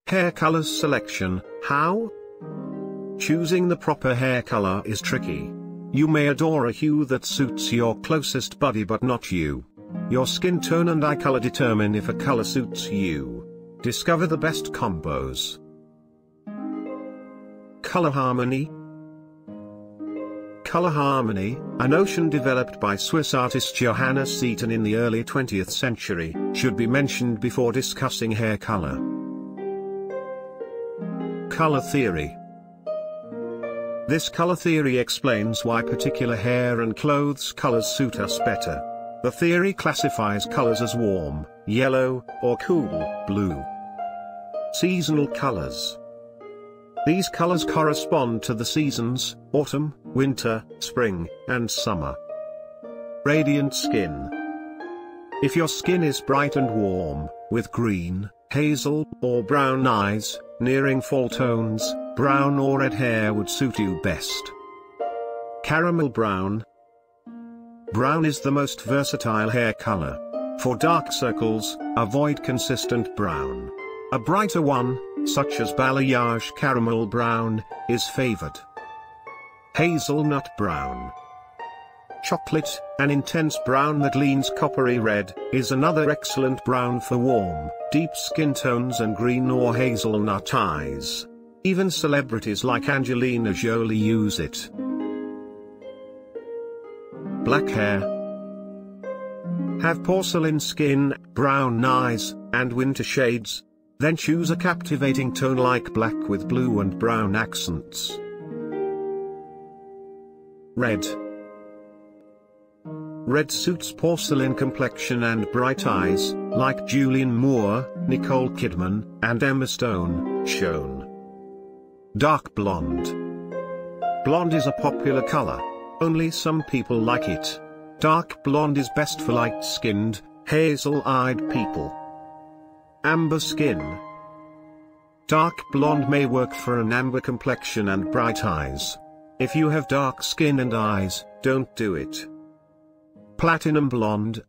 Hair colors selection, how? Choosing the proper hair color is tricky. You may adore a hue that suits your closest buddy but not you. Your skin tone and eye color determine if a color suits you. Discover the best combos. Color harmony. Color harmony, a notion developed by Swiss artist Johannes Seaton in the early 20th century, should be mentioned before discussing hair color. Color theory. This color theory explains why particular hair and clothes colors suit us better. The theory classifies colors as warm, yellow, or cool, blue. Seasonal colors. These colors correspond to the seasons, autumn, winter, spring, and summer. Radiant skin. If your skin is bright and warm, with green, hazel, or brown eyes, nearing fall tones, brown or red hair would suit you best. Caramel brown. Brown is the most versatile hair color. For dark circles, avoid consistent brown. A brighter one, such as balayage caramel brown, is favored. Hazelnut brown. Chocolate, an intense brown that leans coppery red, is another excellent brown for warm, deep skin tones and green or hazelnut eyes. Even celebrities like Angelina Jolie use it. Black hair. Have porcelain skin, brown eyes, and winter shades? Then choose a captivating tone like black with blue and brown accents. Red. Red suits porcelain complexion and bright eyes, like Julianne Moore, Nicole Kidman, and Emma Stone, shown. Dark blonde. Blonde is a popular color. Only some people like it. Dark blonde is best for light-skinned, hazel-eyed people. Amber skin. Dark blonde may work for an amber complexion and bright eyes. If you have dark skin and eyes, don't do it. Platinum blonde.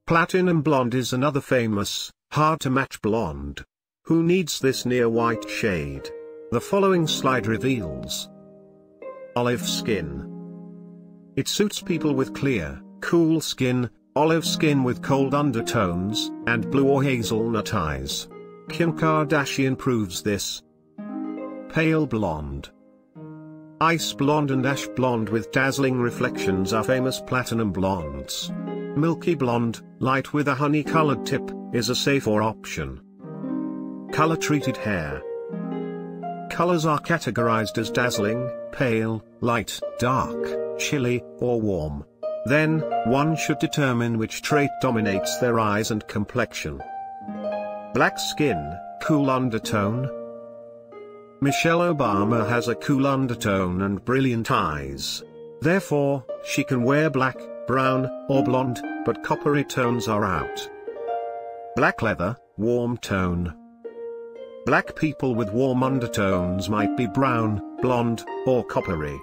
Platinum blonde is another famous, hard-to-match blonde. Who needs this near-white shade? The following slide reveals. Olive skin. It suits people with clear, cool skin, olive skin with cold undertones, and blue or hazelnut eyes. Kim Kardashian proves this. Pale blonde. Ice blonde and ash blonde with dazzling reflections are famous platinum blondes. Milky blonde, light with a honey-colored tip, is a safer option. Color-treated hair. Colors are categorized as dazzling, pale, light, dark, chilly, or warm. Then, one should determine which trait dominates their eyes and complexion. Black skin, cool undertone. Michelle Obama has a cool undertone and brilliant eyes. Therefore, she can wear black, brown, or blonde, but coppery tones are out. Black leather, warm tone. Black people with warm undertones might be brown, blonde, or coppery.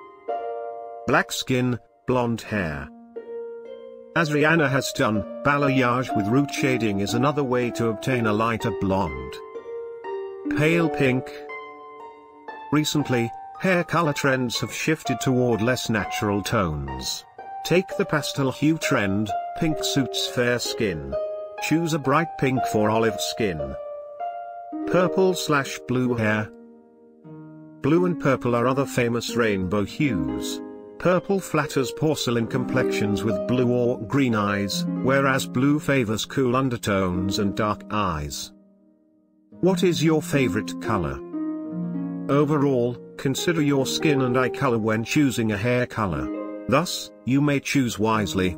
Black skin, blonde hair. As Rihanna has done, balayage with root shading is another way to obtain a lighter blonde. Pale pink. Recently, hair color trends have shifted toward less natural tones. Take the pastel hue trend, pink suits fair skin. Choose a bright pink for olive skin. Purple/blue hair. Blue and purple are other famous rainbow hues. Purple flatters porcelain complexions with blue or green eyes, whereas blue favors cool undertones and dark eyes. What is your favorite color? Overall, consider your skin and eye color when choosing a hair color. Thus, you may choose wisely.